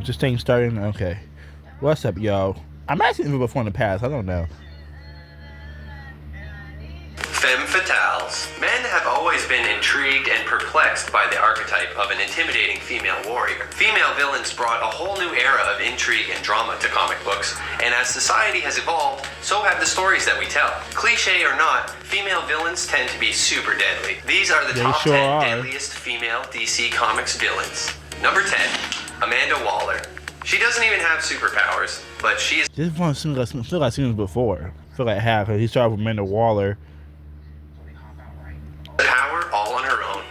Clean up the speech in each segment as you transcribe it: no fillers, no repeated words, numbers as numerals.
Just thing starting? Okay. What's up, yo? I might have seen it before in the past. I don't know. Femme fatales. Men have always been intrigued and perplexed by the archetype of an intimidating female warrior. Female villains brought a whole new era of intrigue and drama to comic books, and as society has evolved, so have the stories that we tell. Cliche or not, female villains tend to be super deadly. These are the top 10 deadliest female DC Comics villains. Number 10, Amanda Waller. She doesn't even have superpowers, but she is... This one seems like I've seen this before. I feel like I have, because he started with Amanda Waller. Power all on her own.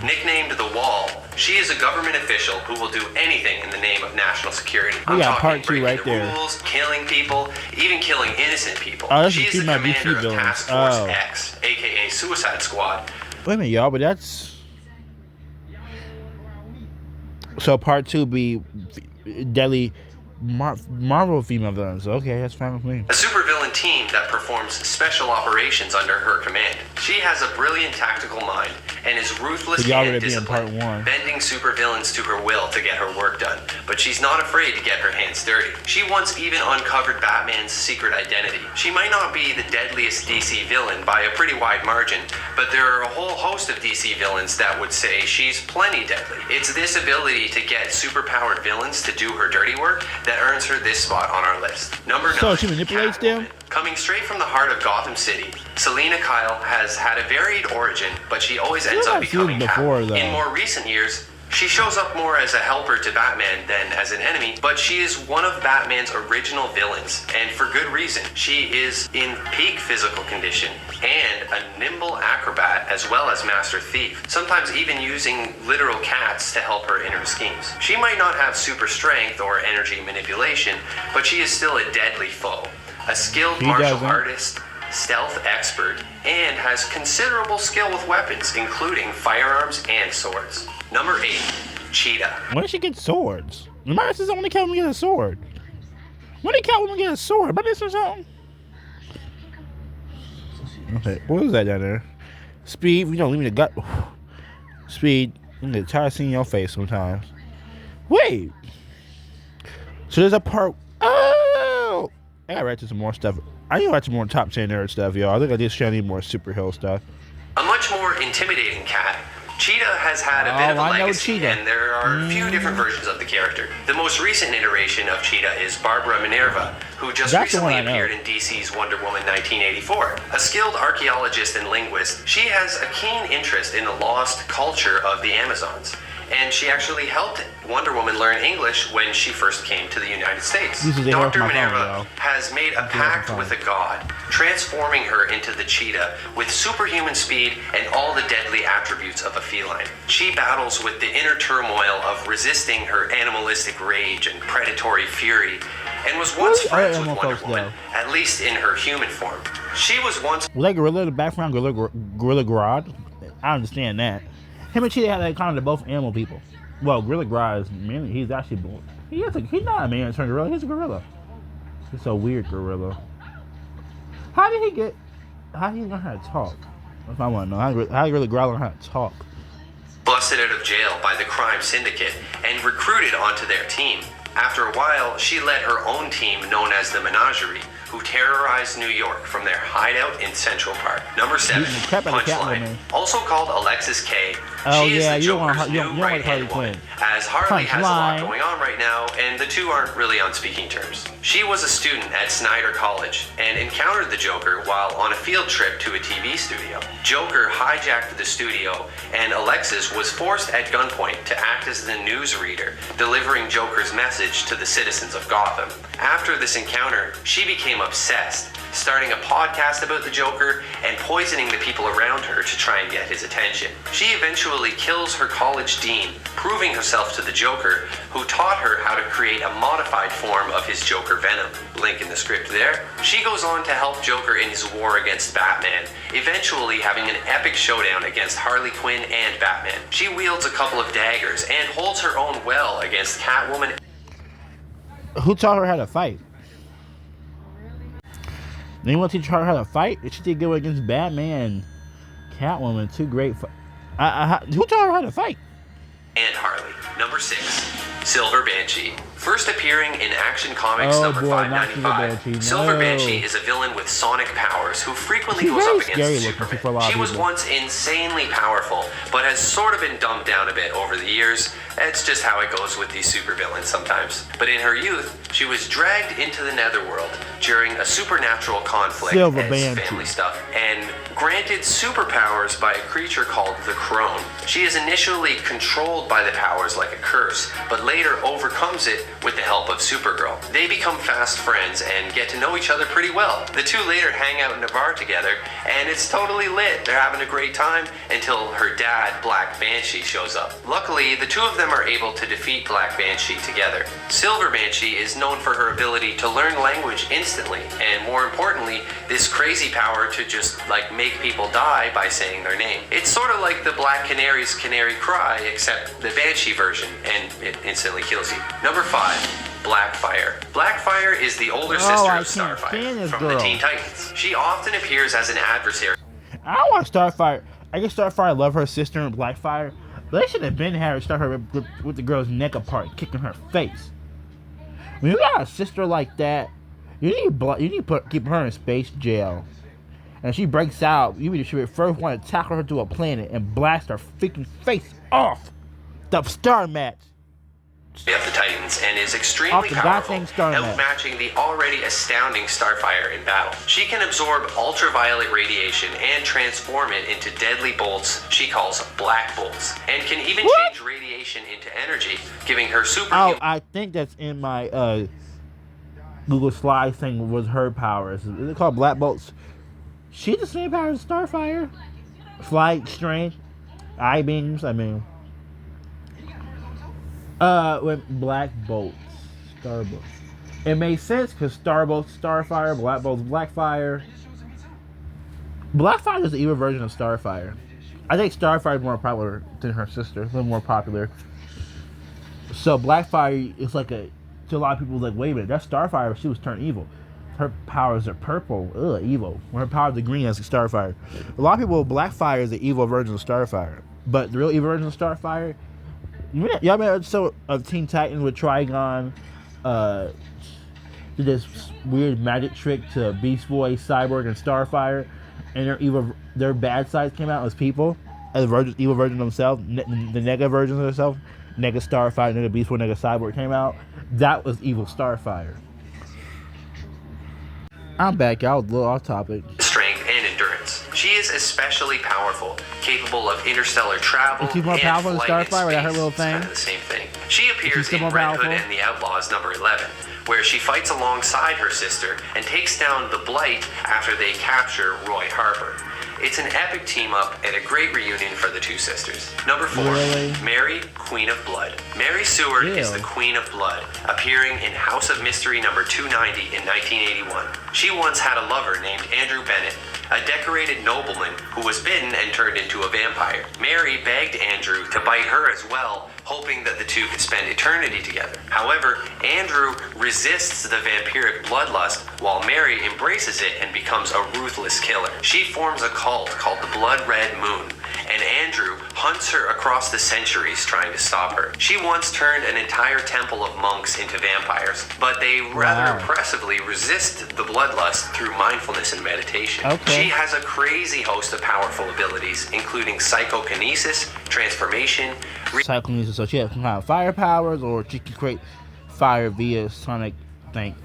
Nicknamed the Wall, she is a government official who will do anything in the name of national security. We got part 2 right there. Rules, killing people, even killing innocent people. Oh, she is the commander of Task Force X, aka Suicide Squad. Wait a minute, y'all, but that's... So part 2 be deadly Marvel female villains. Okay, that's fine with me. A supervillain team that performs special operations under her command. She has a brilliant tactical mind and is ruthless and disciplined, bending supervillains to her will to get her work done. But she's not afraid to get her hands dirty. She once even uncovered Batman's secret identity. She might not be the deadliest DC villain by a pretty wide margin, but there are a whole host of DC villains that would say she's plenty deadly. It's this ability to get superpowered villains to do her dirty work that earns her this spot on our list. Number 9. So she manipulates them? Coming straight from the heart of Gotham City, Selina Kyle has had a varied origin, but she always ends up becoming Catwoman. In more recent years, she shows up more as a helper to Batman than as an enemy, but she is one of Batman's original villains, and for good reason. She is in peak physical condition and a nimble acrobat as well as master thief, sometimes even using literal cats to help her in her schemes. She might not have super strength or energy manipulation, but she is still a deadly foe, a skilled martial artist, stealth expert, and has considerable skill with weapons, including firearms and swords. Number 8, Cheetah. When did she get swords? Remember, this is only Catwoman get a sword. When did Catwoman get a sword? But this or something? Okay, what is that down there? Speed, you don't leave me the gut. Speed, I'm gonna tired of seeing your face sometimes. Wait. So there's a part. Oh, I gotta write to some more stuff. I need to write some more top 10 nerd stuff, y'all. I think I just need more superhero stuff. A much more intimidating cat. Cheetah has had a bit of a legacy, and there are a few different versions of the character. The most recent iteration of Cheetah is Barbara Minerva, who just recently appeared in DC's Wonder Woman 1984. A skilled archaeologist and linguist, she has a keen interest in the lost culture of the Amazons. And she actually helped Wonder Woman learn English when she first came to the United States. Dr. Minerva has made a pact with a god, transforming her into the cheetah with superhuman speed and all the deadly attributes of a feline. She battles with the inner turmoil of resisting her animalistic rage and predatory fury, and was once friends with Wonder Woman, at least in her human form. She was once... Was that Gorilla in the background, Gorilla Grodd? I understand that. Him and Cheetah had that kind of both animal people. Well, Gorilla Grodd is mainly, he's actually born. He's not a man turned gorilla, he's a gorilla. He's a weird gorilla. How did he learn how to talk? That's what I want to know. How did Gorilla Grodd learn how to talk? Busted out of jail by the crime syndicate and recruited onto their team. After a while, she led her own team known as the Menagerie, who terrorized New York from their hideout in Central Park. Number 7, Punchline. Also called Alexis K. She is the Joker's new right-hand woman, as Harley has a lot going on right now, and the two aren't really on speaking terms. She was a student at Snyder College and encountered the Joker while on a field trip to a TV studio. Joker hijacked the studio, and Alexis was forced at gunpoint to act as the newsreader, delivering Joker's message to the citizens of Gotham. After this encounter, she became obsessed, starting a podcast about the Joker and poisoning the people around her to try and get his attention. She eventually kills her college dean, proving herself to the Joker, who taught her how to create a modified form of his Joker venom. Link in the script there. She goes on to help Joker in his war against Batman, eventually having an epic showdown against Harley Quinn and Batman. She wields a couple of daggers and holds her own well against Catwoman. Who taught her how to fight? Anyone teach her how to fight? She did go against Batman, Catwoman, two great. Who taught her how to fight? And Harley. Number 6, Silver Banshee. First appearing in Action Comics number 595, Silver Banshee is a villain with sonic powers who frequently goes up against Superman. She was once insanely powerful, but has sort of been dumbed down a bit over the years. It's just how it goes with these supervillains sometimes. But in her youth, she was dragged into the Netherworld during a supernatural conflict as family stuff, and granted superpowers by a creature called the Crone. She is initially controlled by the powers like a curse, but later overcomes it with the help of Supergirl. They become fast friends and get to know each other pretty well. The two later hang out in a bar together, and it's totally lit. They're having a great time until her dad, Black Banshee, shows up. Luckily, the two of them are able to defeat Black Banshee together. Silver Banshee is known for her ability to learn language instantly, and more importantly, this crazy power to just make people die by saying their name. It's sort of like the Black Canary's canary cry, except the Banshee version, and it instantly kills you. Number 5. Blackfire. Blackfire is the older sister of Starfire from the Teen Titans. She often appears as an adversary. I want Starfire. I guess Starfire love her sister in Blackfire, but they should have been had her start her with the girl's neck apart, kicking her face. When you got a sister like that, you need to keep her in space jail. And if she breaks out, you should first want to tackle her to a planet and blast her freaking face off the star match. Of the Titans, and is extremely powerful, outmatching the already astounding Starfire in battle. She can absorb ultraviolet radiation and transform it into deadly bolts she calls black bolts, and can even change radiation into energy, giving her superhuman... Oh, I think that's in my Google Slides thing was her powers. Is it called black bolts? She's the same power as Starfire. Flight, strength, eye beams, with black bolts, star bolts. It makes sense because star bolts, Starfire, black bolts, Blackfire. Blackfire is the evil version of Starfire. I think Starfire is more popular than her sister, a little more popular. So Blackfire is to a lot of people wait a minute, that's Starfire. She was turned evil. Her powers are purple, evil. When her powers are green, that's Starfire. A lot of people, Blackfire is the evil version of Starfire, but the real evil version of Starfire. Y'all remember of Teen Titans with Trigon did this weird magic trick to Beast Boy, Cyborg, and Starfire, and their bad sides came out as people, as evil version of themselves, the negative version of themselves, negative Starfire, negative Beast Boy, negative Cyborg came out. That was evil Starfire. I'm back. I was a little off topic. Strength and endurance. She is especially powerful, capable of interstellar travel and flight in space. Her little thing? Kind of the same thing. She appears in Red Hood and the Outlaws number 11, where she fights alongside her sister and takes down the Blight after they capture Roy Harper. It's an epic team-up and a great reunion for the two sisters. Number 4, Mary, Queen of Blood. Mary Seward is the Queen of Blood, appearing in House of Mystery number 290 in 1981. She once had a lover named Andrew Bennett, a decorated nobleman who was bitten and turned into a vampire. Mary begged Andrew to bite her as well, hoping that the two could spend eternity together. However, Andrew resists the vampiric bloodlust, while Mary embraces it and becomes a ruthless killer. She forms a cult called the Blood Red Moon, and Andrew hunts her across the centuries trying to stop her. She once turned an entire temple of monks into vampires, but they rather impressively resist the bloodlust through mindfulness and meditation. She has a crazy host of powerful abilities, including psychokinesis, transformation, psychokinesis, so she has some kind of fire powers, or she can create fire via sonic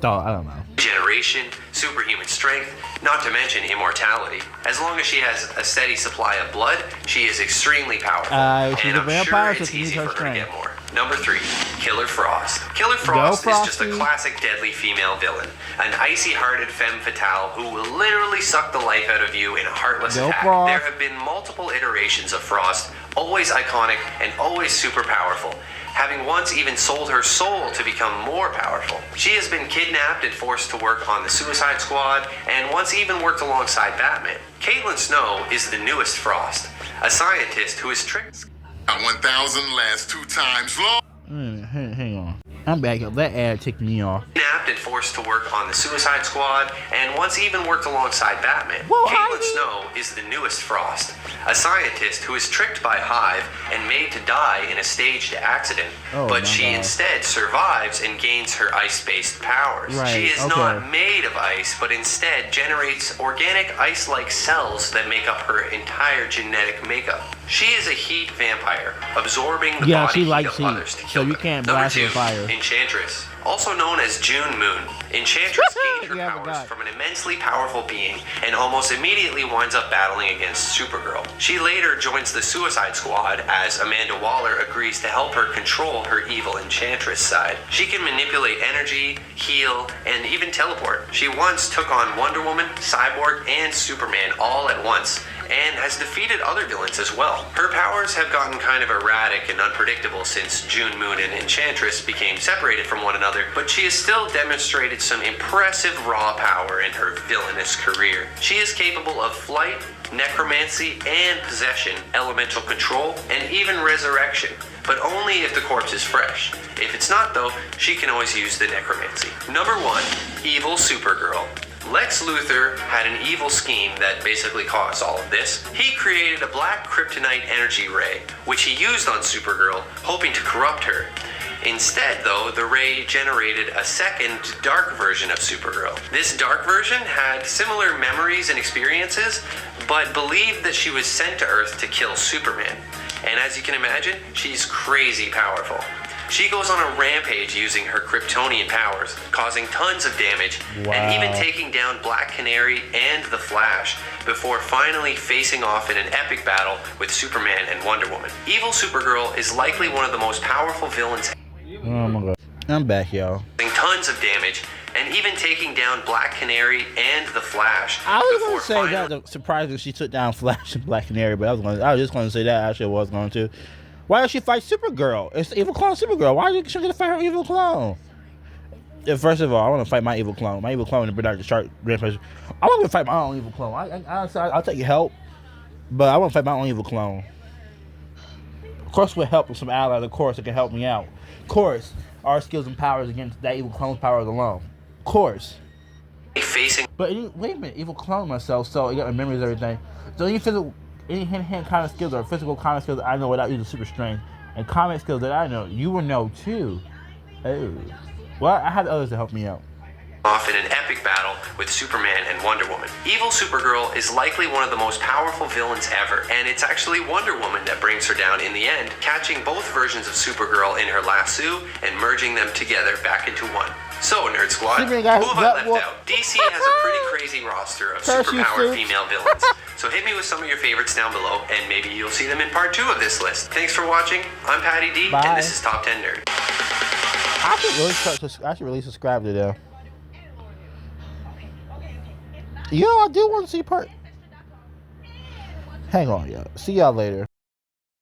thought, I don't know. Regeneration, superhuman strength, not to mention immortality. As long as she has a steady supply of blood, she is extremely powerful. She's and a vampire, sure it's so easy her for her strength. to get more. Number 3, Killer Frost. Killer Frost is just a classic deadly female villain, an icy-hearted femme fatale who will literally suck the life out of you in a heartless attack. There have been multiple iterations of Frost, always iconic and always super powerful, having once even sold her soul to become more powerful. She has been kidnapped and forced to work on the Suicide Squad, and once even worked alongside Batman. Caitlin Snow is the newest Frost, a scientist who is tricked. 1,000 lasts 2 times long. Hang on. I'm back up. That ad ticked me off. Kidnapped and forced to work on the Suicide Squad, and once even worked alongside Batman. Caitlin Snow is the newest Frost, a scientist who is tricked by Hive and made to die in a staged accident, but she instead survives and gains her ice-based powers. Right, She is not made of ice, but instead generates organic ice-like cells that make up her entire genetic makeup. She is a heat vampire, absorbing the body heat of others to kill so you them. can't Number blast 2, with fire. Enchantress. Also known as June Moon, Enchantress gained her Yeah, I powers forgot. from an immensely powerful being and almost immediately winds up battling against Supergirl. She later joins the Suicide Squad as Amanda Waller agrees to help her control her evil Enchantress side. She can manipulate energy, heal, and even teleport. She once took on Wonder Woman, Cyborg, and Superman all at once, and has defeated other villains as well. Her powers have gotten kind of erratic and unpredictable since June Moon and Enchantress became separated from one another, but she has still demonstrated some impressive raw power in her villainous career. She is capable of flight, necromancy, and possession, elemental control, and even resurrection, but only if the corpse is fresh. If it's not though, she can always use the necromancy. Number 1, Evil Supergirl. Lex Luthor had an evil scheme that basically caused all of this. He created a black kryptonite energy ray, which he used on Supergirl, hoping to corrupt her. Instead, though, the ray generated a second, dark version of Supergirl. This dark version had similar memories and experiences, but believed that she was sent to Earth to kill Superman. And as you can imagine, she's crazy powerful. She goes on a rampage using her Kryptonian powers, causing tons of damage, and even taking down Black Canary and the Flash, before finally facing off in an epic battle with Superman and Wonder Woman. Evil Supergirl is likely one of the most powerful villains. Oh my god. I'm back, y'all. Tons of damage, and even taking down Black Canary and the Flash. I was going to say that surprising she took down Flash and Black Canary, but I was just going to say that. Actually, I was going to. Why does she fight Supergirl? It's the evil clone Supergirl. Why did she get to fight her evil clone? First of all, I want to fight my evil clone. My evil clone in the Brother Shark Rampage. I want to fight my own evil clone. I'll take your help, but I want to fight my own evil clone. Of course, with help from some allies, of course, it can help me out. Of course, our skills and powers against that evil clone's powers alone. Of course. But wait a minute, evil clone myself, so you got my memories and everything. So any hand kind of skills or physical kind of skills that I know without using super strength, and combat skills that I know, you will know too. Oh. Well, I have others to help me out. Off in an epic battle with Superman and Wonder Woman. Evil Supergirl is likely one of the most powerful villains ever, and it's actually Wonder Woman that brings her down in the end, catching both versions of Supergirl in her lasso and merging them together back into one. So, Nerd Squad, who have I left out? DC has a pretty crazy roster of superpowered female villains. So hit me with some of your favorites down below, and maybe you'll see them in part 2 of this list. Thanks for watching. I'm Patty D, and this is Top 10 Nerd. I should really subscribe to them. Yo, I do want to see part. Hang on, y'all. See y'all later.